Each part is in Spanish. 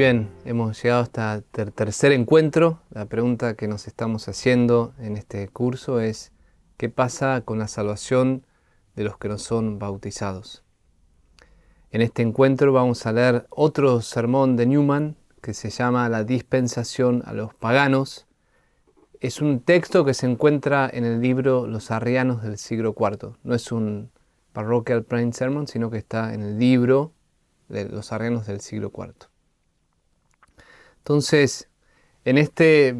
bien, hemos llegado hasta el tercer encuentro. La pregunta que nos estamos haciendo en este curso es: ¿qué pasa con la salvación de los que no son bautizados? En este encuentro vamos a leer otro sermón de Newman que se llama La dispensación a los paganos. Es un texto que se encuentra en el libro Los Arrianos del siglo IV. No es un Parochial Praying Sermon, sino que está en el libro de Los Arrianos del siglo IV. Entonces, en este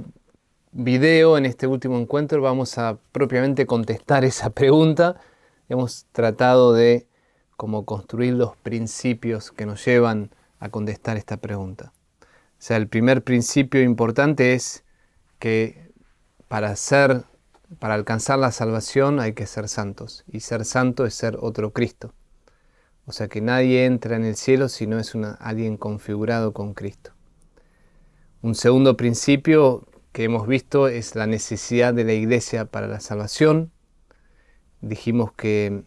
video, en este último encuentro, vamos a propiamente contestar esa pregunta. Hemos tratado de construir los principios que nos llevan a contestar esta pregunta. O sea, el primer principio importante es que para alcanzar la salvación hay que ser santos. Y ser santo es ser otro Cristo. O sea, que nadie entra en el cielo si no es alguien configurado con Cristo. Un segundo principio que hemos visto es la necesidad de la iglesia para la salvación. Dijimos que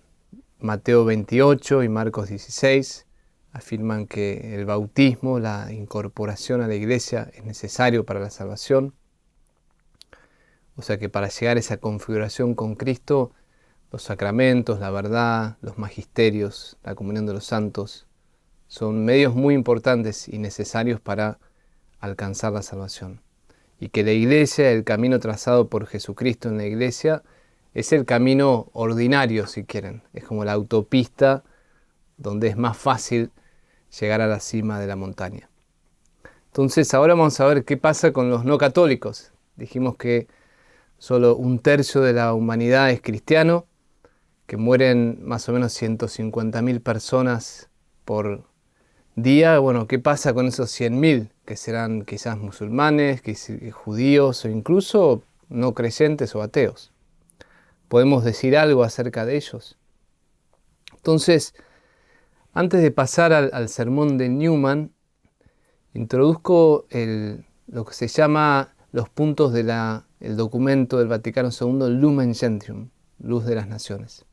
Mateo 28 y Marcos 16 afirman que el bautismo, la incorporación a la iglesia, es necesario para la salvación. O sea que para llegar a esa configuración con Cristo, los sacramentos, la verdad, los magisterios, la comunión de los santos, son medios muy importantes y necesarios para alcanzar la salvación. Y que la iglesia, el camino trazado por Jesucristo en la iglesia, es el camino ordinario, si quieren. Es como la autopista donde es más fácil llegar a la cima de la montaña. Entonces ahora vamos a ver qué pasa con los no católicos. Dijimos que solo 1/3 de la humanidad es cristiano, que mueren más o menos 150.000 personas por día. Bueno, ¿qué pasa con esos 100.000 que serán quizás musulmanes, judíos o incluso no creyentes o ateos? ¿Podemos decir algo acerca de ellos? Entonces, antes de pasar al sermón de Newman, introduzco lo que se llama los puntos del documento del Vaticano II, Lumen Gentium, Luz de las Naciones.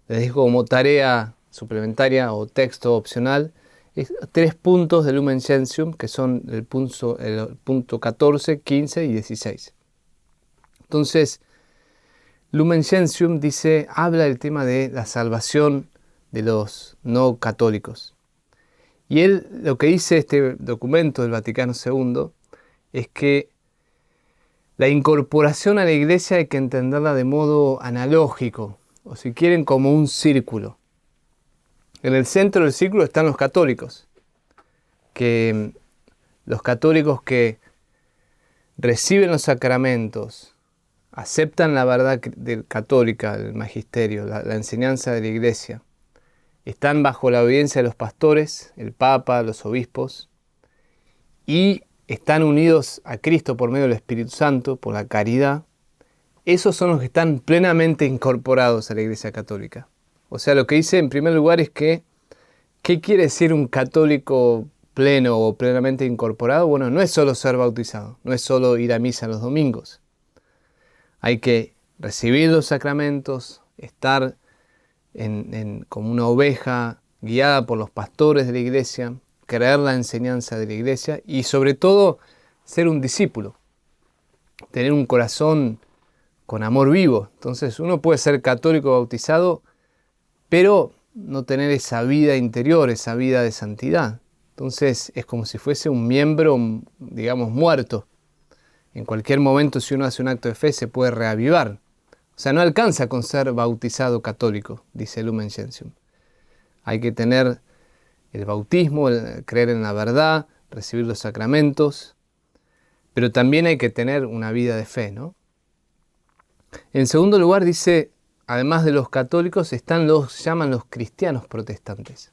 Les dejo como tarea suplementaria o texto opcional 3 puntos de Lumen Gentium, que son el punto 14, 15 y 16. Entonces, Lumen Gentium habla del tema de la salvación de los no católicos. Y lo que dice este documento del Vaticano II es que la incorporación a la iglesia hay que entenderla de modo analógico, o si quieren como un círculo. En el centro del círculo están los católicos, que reciben los sacramentos, aceptan la verdad católica, el magisterio, la enseñanza de la iglesia, están bajo la obediencia de los pastores, el papa, los obispos, y están unidos a Cristo por medio del Espíritu Santo, por la caridad. Esos son los que están plenamente incorporados a la iglesia católica. O sea, lo que dice en primer lugar es que, ¿qué quiere decir un católico pleno o plenamente incorporado? Bueno, no es solo ser bautizado, no es solo ir a misa los domingos. Hay que recibir los sacramentos, estar como una oveja guiada por los pastores de la iglesia, creer la enseñanza de la iglesia y sobre todo ser un discípulo, tener un corazón con amor vivo. Entonces uno puede ser católico bautizado, pero no tener esa vida interior, esa vida de santidad. Entonces es como si fuese un miembro, digamos, muerto. En cualquier momento, si uno hace un acto de fe, se puede reavivar. O sea, no alcanza con ser bautizado católico, dice Lumen Gentium. Hay que tener el bautismo, creer en la verdad, recibir los sacramentos, pero también hay que tener una vida de fe, ¿no? En segundo lugar dice, además de los católicos, llaman los cristianos protestantes.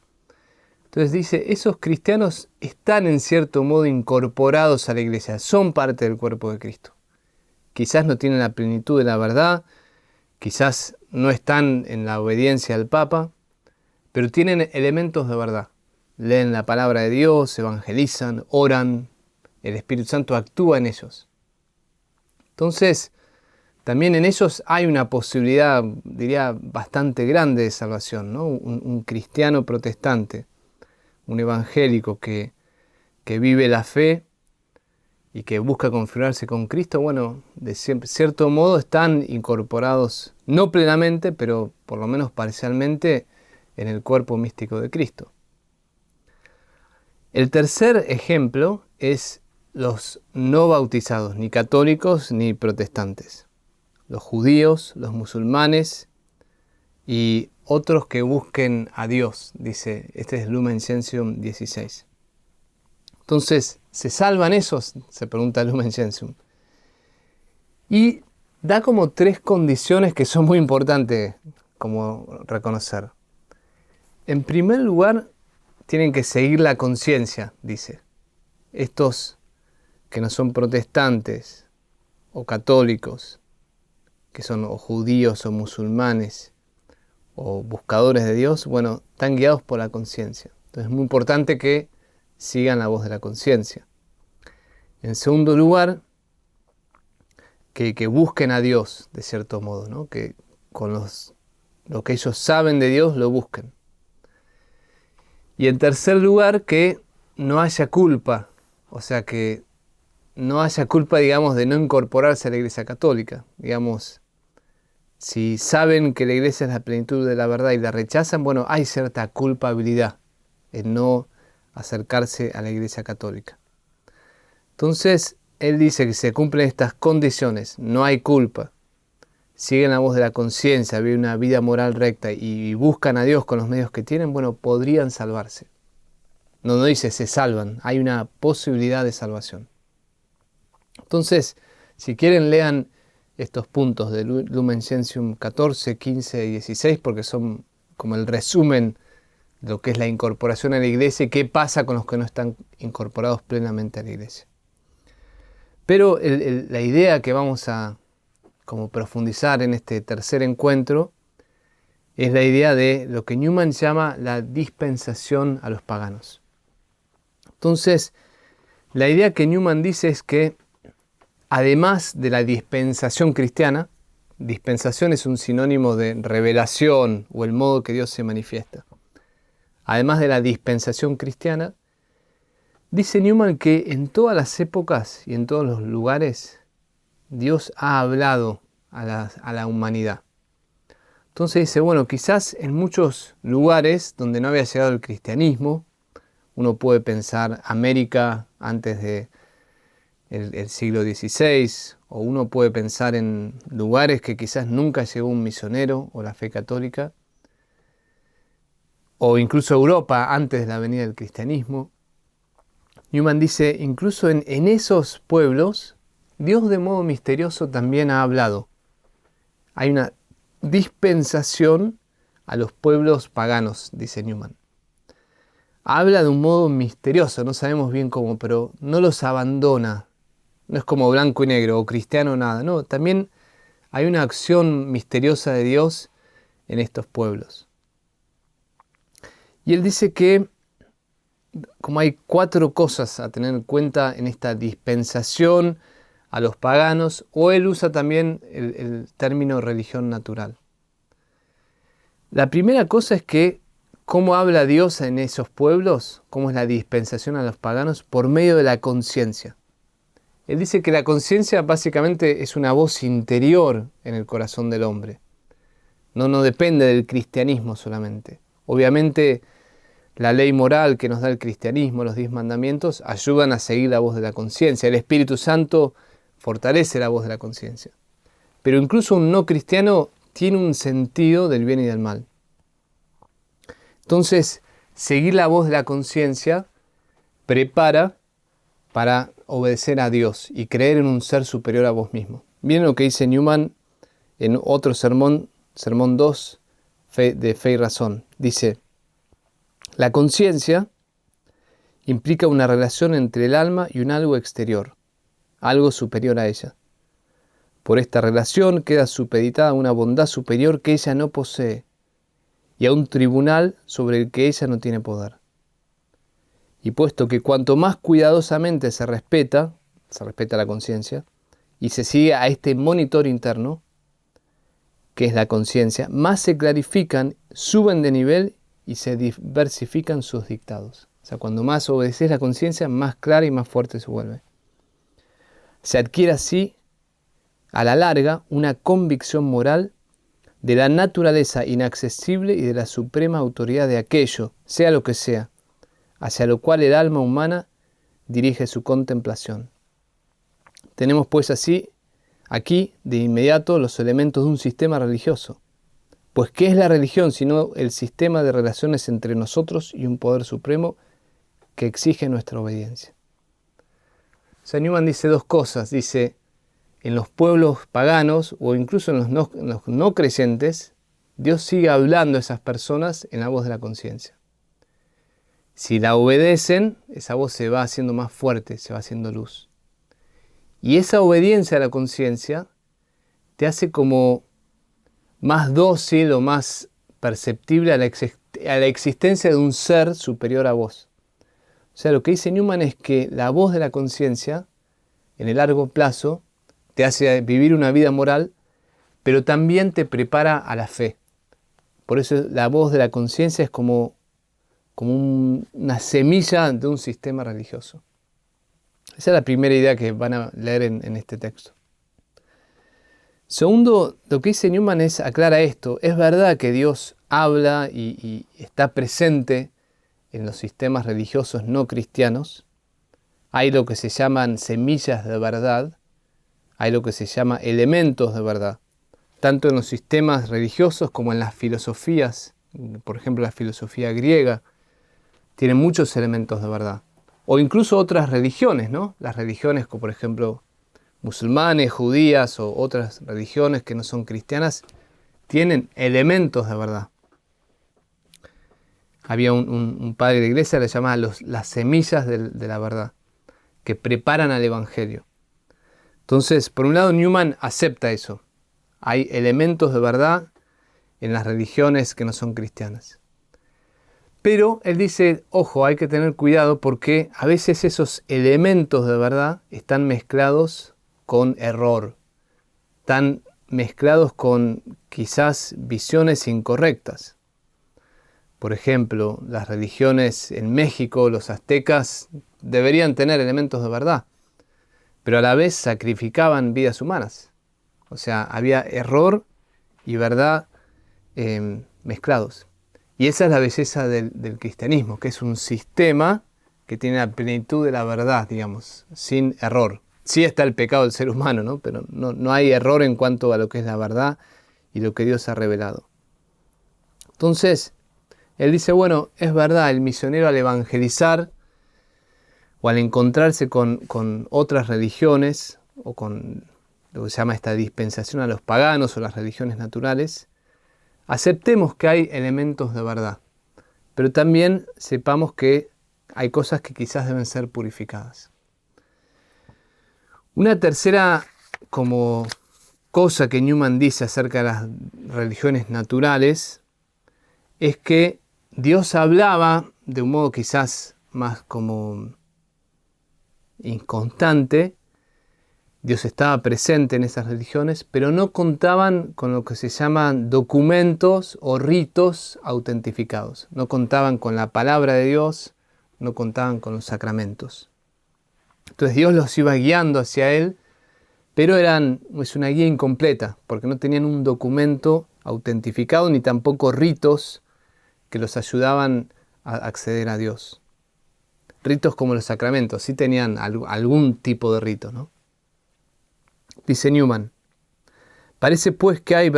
Entonces dice, esos cristianos están en cierto modo incorporados a la iglesia, son parte del cuerpo de Cristo. Quizás no tienen la plenitud de la verdad, quizás no están en la obediencia al Papa, pero tienen elementos de verdad. Leen la palabra de Dios, evangelizan, oran, el Espíritu Santo actúa en ellos. Entonces, también en ellos hay una posibilidad, diría, bastante grande de salvación, ¿no? Un cristiano protestante, un evangélico que que vive la fe y que busca configurarse con Cristo, bueno, de cierto modo están incorporados, no plenamente, pero por lo menos parcialmente, en el cuerpo místico de Cristo. El tercer ejemplo es los no bautizados, ni católicos ni protestantes. Los judíos, los musulmanes y otros que busquen a Dios, dice, este es Lumen Gentium 16. Entonces, ¿se salvan esos? Se pregunta Lumen Gentium. Y da como 3 condiciones que son muy importantes como reconocer. En primer lugar, tienen que seguir la conciencia, dice. Estos que no son protestantes o católicos, que son o judíos o musulmanes o buscadores de Dios, bueno, están guiados por la conciencia. Entonces es muy importante que sigan la voz de la conciencia. En segundo lugar, que busquen a Dios, de cierto modo, ¿no? Que con lo que ellos saben de Dios lo busquen. Y en tercer lugar, que no haya culpa, o sea, que no haya culpa, digamos, de no incorporarse a la Iglesia Católica. Digamos, si saben que la Iglesia es la plenitud de la verdad y la rechazan, bueno, hay cierta culpabilidad en no acercarse a la Iglesia Católica. Entonces, él dice que se cumplen estas condiciones, no hay culpa, siguen la voz de la conciencia, viven una vida moral recta y buscan a Dios con los medios que tienen, bueno, podrían salvarse. No dice se salvan, hay una posibilidad de salvación. Entonces, si quieren, lean estos puntos de Lumen Gentium 14, 15 y 16, porque son como el resumen de lo que es la incorporación a la iglesia y qué pasa con los que no están incorporados plenamente a la iglesia. Pero la idea que vamos a como profundizar en este tercer encuentro es la idea de lo que Newman llama la dispensación a los paganos. Entonces, la idea que Newman dice es que además de la dispensación cristiana, dispensación es un sinónimo de revelación o el modo que Dios se manifiesta. Además de la dispensación cristiana, dice Newman que en todas las épocas y en todos los lugares Dios ha hablado a la humanidad. Entonces dice, bueno, quizás en muchos lugares donde no había llegado el cristianismo, uno puede pensar América antes de el siglo XVI, o uno puede pensar en lugares que quizás nunca llegó un misionero o la fe católica, o incluso Europa antes de la venida del cristianismo. Newman dice, incluso en esos pueblos, Dios de modo misterioso también ha hablado. Hay una dispensación a los pueblos paganos, dice Newman. Habla de un modo misterioso, no sabemos bien cómo, pero no los abandona. No es como blanco y negro o cristiano o nada, no, también hay una acción misteriosa de Dios en estos pueblos. Y él dice que como hay 4 cosas a tener en cuenta en esta dispensación a los paganos, o él usa también el término religión natural. La primera cosa es que cómo habla Dios en esos pueblos, cómo es la dispensación a los paganos, por medio de la conciencia. Él dice que la conciencia básicamente es una voz interior en el corazón del hombre. No depende del cristianismo solamente. Obviamente la ley moral que nos da el cristianismo, los 10 mandamientos, ayudan a seguir la voz de la conciencia. El Espíritu Santo fortalece la voz de la conciencia. Pero incluso un no cristiano tiene un sentido del bien y del mal. Entonces, seguir la voz de la conciencia prepara para obedecer a Dios y creer en un ser superior a vos mismo. Miren lo que dice Newman en otro sermón, sermón 2, de Fe y Razón. Dice, la conciencia implica una relación entre el alma y un algo exterior, algo superior a ella. Por esta relación queda supeditada a una bondad superior que ella no posee y a un tribunal sobre el que ella no tiene poder. Y puesto que cuanto más cuidadosamente se respeta la conciencia, y se sigue a este monitor interno, que es la conciencia, más se clarifican, suben de nivel y se diversifican sus dictados. sea, cuando más obedeces la conciencia, más clara y más fuerte se vuelve. Se adquiere así, a la larga, una convicción moral de la naturaleza inaccesible y de la suprema autoridad de aquello, sea lo que sea, hacia lo cual el alma humana dirige su contemplación. Tenemos pues así, aquí, de inmediato, los elementos de un sistema religioso. Pues, ¿qué es la religión sino el sistema de relaciones entre nosotros y un poder supremo que exige nuestra obediencia? O sea, Newman dice dos cosas. Dice, en los pueblos paganos o incluso en los no creyentes, Dios sigue hablando a esas personas en la voz de la conciencia. Si la obedecen, esa voz se va haciendo más fuerte, se va haciendo luz. Y esa obediencia a la conciencia te hace como más dócil o más perceptible a la existencia de un ser superior a vos. O sea, lo que dice Newman es que la voz de la conciencia, en el largo plazo, te hace vivir una vida moral, pero también te prepara a la fe. Por eso la voz de la conciencia es como una semilla de un sistema religioso. Esa es la primera idea que van a leer en este texto. Segundo, lo que dice Newman aclara esto. Es verdad que Dios habla y está presente en los sistemas religiosos no cristianos. Hay lo que se llaman semillas de verdad. Hay lo que se llama elementos de verdad. Tanto en los sistemas religiosos como en las filosofías. Por ejemplo, la filosofía griega tiene muchos elementos de verdad. O incluso otras religiones, ¿no? Las religiones como por ejemplo musulmanes, judías o otras religiones que no son cristianas, tienen elementos de verdad. Había un padre de iglesia, le llamaba las semillas de la verdad, que preparan al evangelio. Entonces, por un lado, Newman acepta eso. Hay elementos de verdad en las religiones que no son cristianas. Pero él dice, ojo, hay que tener cuidado porque a veces esos elementos de verdad están mezclados con error, están mezclados con quizás visiones incorrectas. Por ejemplo, las religiones en México, los aztecas, deberían tener elementos de verdad, pero a la vez sacrificaban vidas humanas. O sea, había error y verdad mezclados. Y esa es la belleza del cristianismo, que es un sistema que tiene la plenitud de la verdad, digamos, sin error. Sí está el pecado del ser humano, ¿no? Pero no hay error en cuanto a lo que es la verdad y lo que Dios ha revelado. Entonces, él dice, bueno, es verdad, el misionero al evangelizar o al encontrarse con otras religiones o con lo que se llama esta dispensación a los paganos o las religiones naturales, aceptemos que hay elementos de verdad, pero también sepamos que hay cosas que quizás deben ser purificadas. Una tercera como cosa que Newman dice acerca de las religiones naturales es que Dios hablaba de un modo quizás más como inconstante. Dios estaba presente en esas religiones, pero no contaban con lo que se llaman documentos o ritos autentificados. No contaban con la palabra de Dios, no contaban con los sacramentos. Entonces Dios los iba guiando hacia Él, pero es una guía incompleta, porque no tenían un documento autentificado ni tampoco ritos que los ayudaban a acceder a Dios. Ritos como los sacramentos, sí tenían algún tipo de rito, ¿no? Dice Newman, parece pues que hay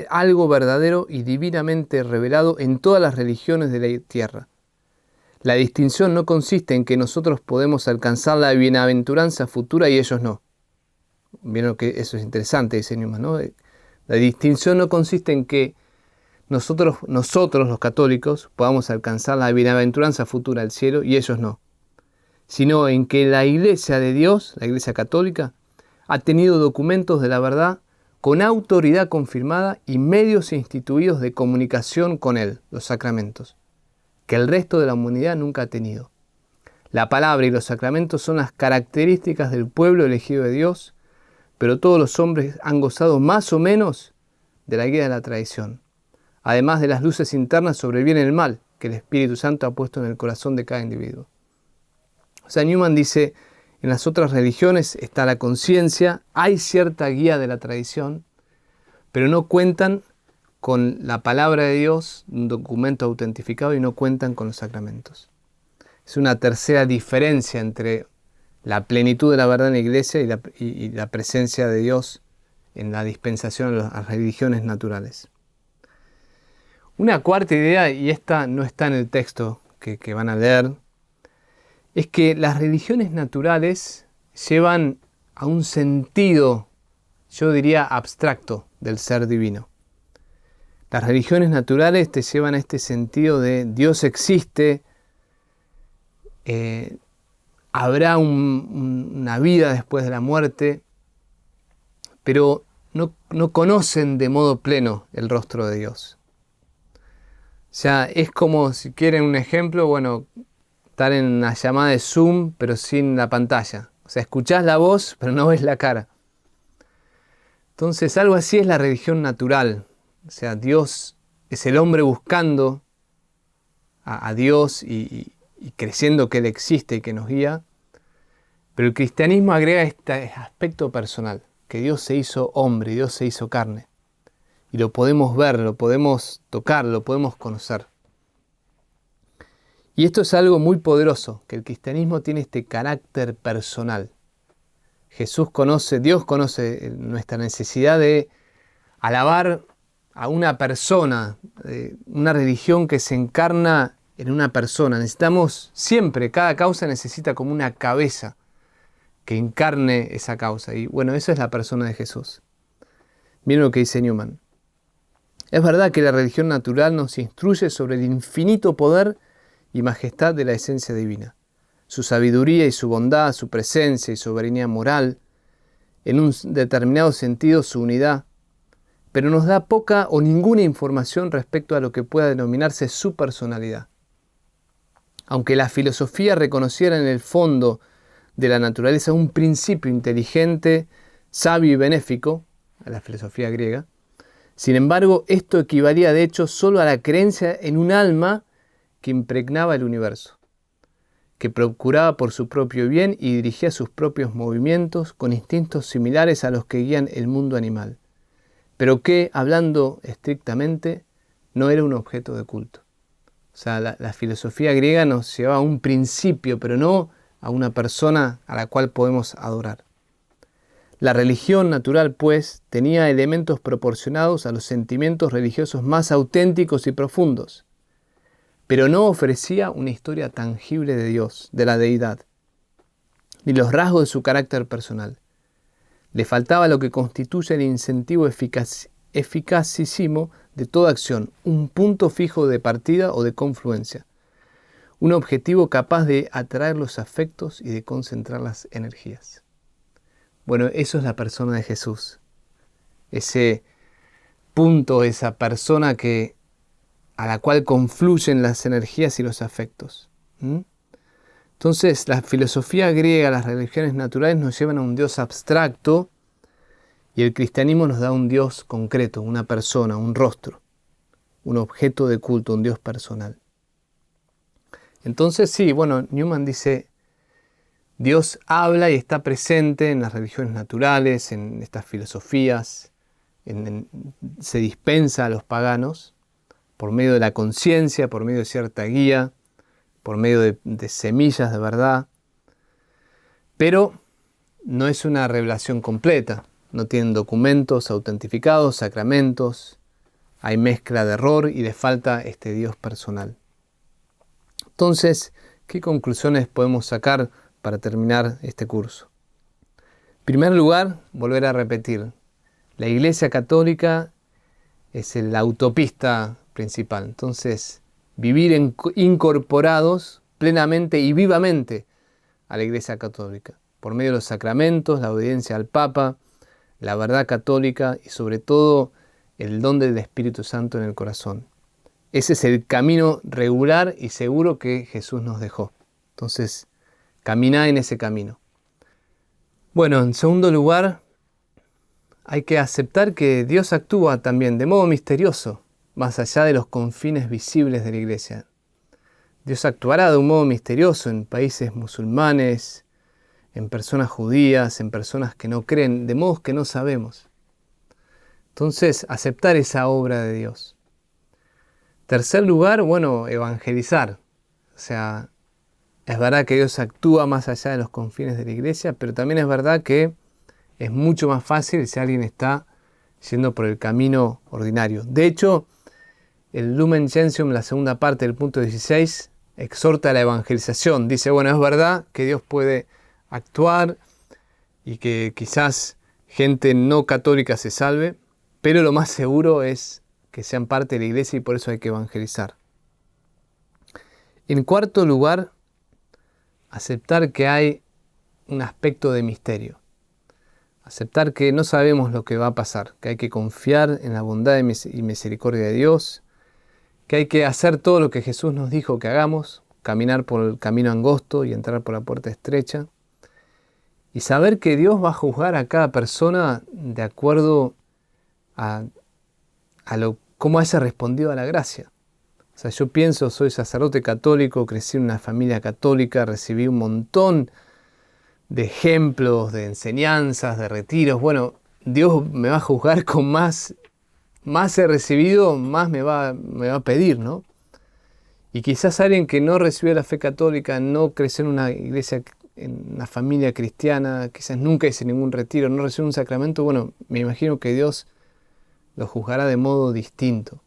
algo verdadero y divinamente revelado en todas las religiones de la tierra. La distinción no consiste en que nosotros podemos alcanzar la bienaventuranza futura y ellos no. Vieron que eso es interesante, dice Newman, ¿no? La distinción no consiste en que nosotros los católicos podamos alcanzar la bienaventuranza futura al cielo y ellos no, sino en que la Iglesia de Dios, la Iglesia católica, ha tenido documentos de la verdad con autoridad confirmada y medios instituidos de comunicación con Él, los sacramentos, que el resto de la humanidad nunca ha tenido. La palabra y los sacramentos son las características del pueblo elegido de Dios, pero todos los hombres han gozado más o menos de la guía de la tradición, además de las luces internas sobre el bien y el mal, que el Espíritu Santo ha puesto en el corazón de cada individuo. O sea, Newman dice, en las otras religiones está la conciencia, hay cierta guía de la tradición, pero no cuentan con la palabra de Dios, un documento autentificado, y no cuentan con los sacramentos. Es una tercera diferencia entre la plenitud de la verdad en la iglesia y la presencia de Dios en la dispensación de las religiones naturales. Una cuarta idea, y esta no está en el texto que van a leer, es que las religiones naturales llevan a un sentido, yo diría, abstracto del ser divino. Las religiones naturales te llevan a este sentido de Dios existe, habrá una vida después de la muerte, pero no conocen de modo pleno el rostro de Dios. O sea, es como, si quieren un ejemplo, bueno, estar en una llamada de Zoom, pero sin la pantalla. O sea, escuchás la voz, pero no ves la cara. Entonces, algo así es la religión natural. O sea, Dios es el hombre buscando a Dios y creyendo que Él existe y que nos guía. Pero el cristianismo agrega este aspecto personal, que Dios se hizo hombre, Dios se hizo carne. Y lo podemos ver, lo podemos tocar, lo podemos conocer. Y esto es algo muy poderoso, que el cristianismo tiene este carácter personal. Dios conoce nuestra necesidad de alabar a una persona, una religión que se encarna en una persona. Necesitamos siempre, cada causa necesita como una cabeza que encarne esa causa. Y bueno, eso es la persona de Jesús. Miren lo que dice Newman. Es verdad que la religión natural nos instruye sobre el infinito poder y majestad de la esencia divina, su sabiduría y su bondad, su presencia y soberanía moral, en un determinado sentido su unidad, pero nos da poca o ninguna información respecto a lo que pueda denominarse su personalidad. Aunque la filosofía reconociera en el fondo de la naturaleza un principio inteligente, sabio y benéfico, a la filosofía griega, sin embargo, esto equivalía de hecho solo a la creencia en un alma que impregnaba el universo, que procuraba por su propio bien y dirigía sus propios movimientos con instintos similares a los que guían el mundo animal, pero que, hablando estrictamente, no era un objeto de culto. O sea, la filosofía griega nos llevaba a un principio, pero no a una persona a la cual podemos adorar. La religión natural, pues, tenía elementos proporcionados a los sentimientos religiosos más auténticos y profundos, pero no ofrecía una historia tangible de Dios, de la deidad, ni los rasgos de su carácter personal. Le faltaba lo que constituye el incentivo eficacísimo de toda acción, un punto fijo de partida o de confluencia, un objetivo capaz de atraer los afectos y de concentrar las energías. Bueno, eso es la persona de Jesús. Ese punto, esa persona a la cual confluyen las energías y los afectos. Entonces, la filosofía griega, las religiones naturales nos llevan a un Dios abstracto y el cristianismo nos da un Dios concreto, una persona, un rostro, un objeto de culto, un Dios personal. Entonces, sí, bueno, Newman dice, Dios habla y está presente en las religiones naturales, en estas filosofías, se dispensa a los paganos por medio de la conciencia, por medio de cierta guía, por medio de semillas de verdad, pero no es una revelación completa, no tienen documentos autentificados, sacramentos, hay mezcla de error y de falta este Dios personal. Entonces, ¿qué conclusiones podemos sacar para terminar este curso? En primer lugar, volver a repetir, la Iglesia Católica es la autopista principal. Entonces, vivir incorporados plenamente y vivamente a la Iglesia Católica, por medio de los sacramentos, la obediencia al Papa, la verdad católica y sobre todo el don del Espíritu Santo en el corazón. Ese es el camino regular y seguro que Jesús nos dejó. Entonces, caminá en ese camino. Bueno, en segundo lugar, hay que aceptar que Dios actúa también de modo misterioso, más allá de los confines visibles de la Iglesia. Dios actuará de un modo misterioso en países musulmanes, en personas judías, en personas que no creen, de modos que no sabemos. Entonces, aceptar esa obra de Dios. Tercer lugar, evangelizar. O sea, es verdad que Dios actúa más allá de los confines de la iglesia, pero también es verdad que es mucho más fácil si alguien está yendo por el camino ordinario. De hecho, el Lumen Gentium, la segunda parte del punto 16, exhorta a la evangelización. Dice, es verdad que Dios puede actuar y que quizás gente no católica se salve, pero lo más seguro es que sean parte de la iglesia y por eso hay que evangelizar. En cuarto lugar, aceptar que hay un aspecto de misterio. Aceptar que no sabemos lo que va a pasar, que hay que confiar en la bondad y misericordia de Dios, que hay que hacer todo lo que Jesús nos dijo que hagamos, caminar por el camino angosto y entrar por la puerta estrecha, y saber que Dios va a juzgar a cada persona de acuerdo a cómo haya respondido a la gracia. O sea, yo pienso, soy sacerdote católico, crecí en una familia católica, recibí un montón de ejemplos, de enseñanzas, de retiros. Dios me va a juzgar con más he recibido, más me va a pedir, ¿no? Y quizás alguien que no recibió la fe católica, no creció en una iglesia, en una familia cristiana, quizás nunca hice ningún retiro, no recibió un sacramento, me imagino que Dios lo juzgará de modo distinto.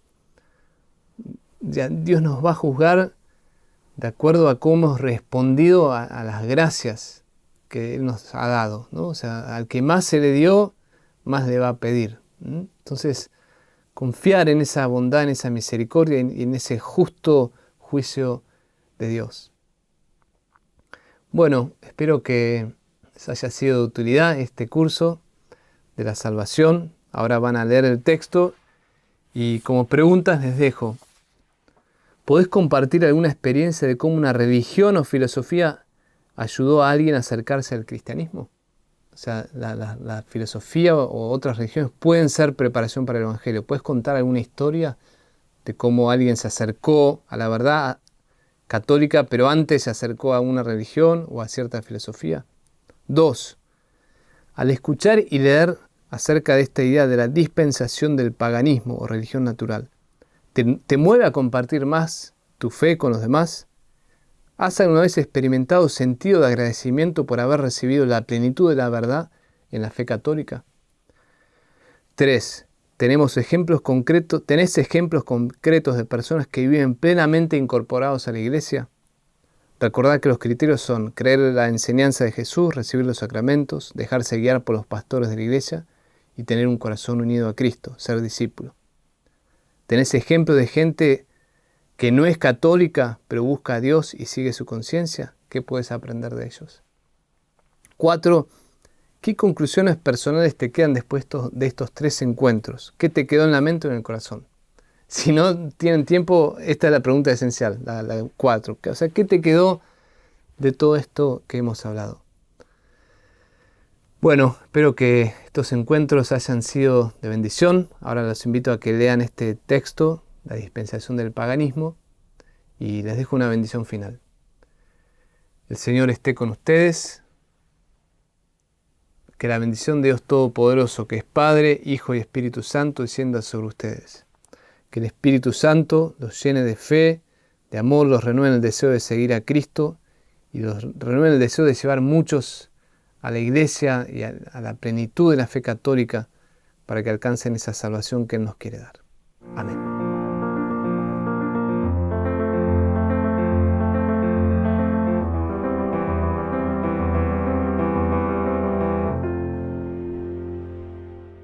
Ya Dios nos va a juzgar de acuerdo a cómo hemos respondido a las gracias que Él nos ha dado, ¿no? O sea, al que más se le dio, más le va a pedir. Entonces, confiar en esa bondad, en esa misericordia y en ese justo juicio de Dios. Espero que les haya sido de utilidad este curso de la salvación. Ahora van a leer el texto y como preguntas les dejo. ¿Podés compartir alguna experiencia de cómo una religión o filosofía ayudó a alguien a acercarse al cristianismo? O sea, la filosofía o otras religiones pueden ser preparación para el Evangelio. ¿Puedes contar alguna historia de cómo alguien se acercó a la verdad católica, pero antes se acercó a una religión o a cierta filosofía? 2. Al escuchar y leer acerca de esta idea de la dispensación del paganismo o religión natural, ¿te mueve a compartir más tu fe con los demás? ¿Has alguna vez experimentado sentido de agradecimiento por haber recibido la plenitud de la verdad en la fe católica? 3. ¿Tenés ejemplos concretos de personas que viven plenamente incorporados a la iglesia? Recordad que los criterios son creer en la enseñanza de Jesús, recibir los sacramentos, dejarse guiar por los pastores de la iglesia y tener un corazón unido a Cristo, ser discípulo. ¿Tenés ejemplos de gente que no es católica, pero busca a Dios y sigue su conciencia? ¿Qué puedes aprender de ellos? 4. ¿Qué conclusiones personales te quedan después de estos 3 encuentros? ¿Qué te quedó en la mente o en el corazón? Si no tienen tiempo, esta es la pregunta esencial, la 4. O sea, ¿qué te quedó de todo esto que hemos hablado? Espero que estos encuentros hayan sido de bendición. Ahora los invito a que lean este texto, la dispensación del paganismo, y les dejo una bendición final. El Señor esté con ustedes. Que la bendición de Dios Todopoderoso, que es Padre, Hijo y Espíritu Santo, descienda sobre ustedes. Que el Espíritu Santo los llene de fe, de amor, los renueve en el deseo de seguir a Cristo y los renueve en el deseo de llevar muchos a la iglesia y a la plenitud de la fe católica para que alcancen esa salvación que Él nos quiere dar. Amén.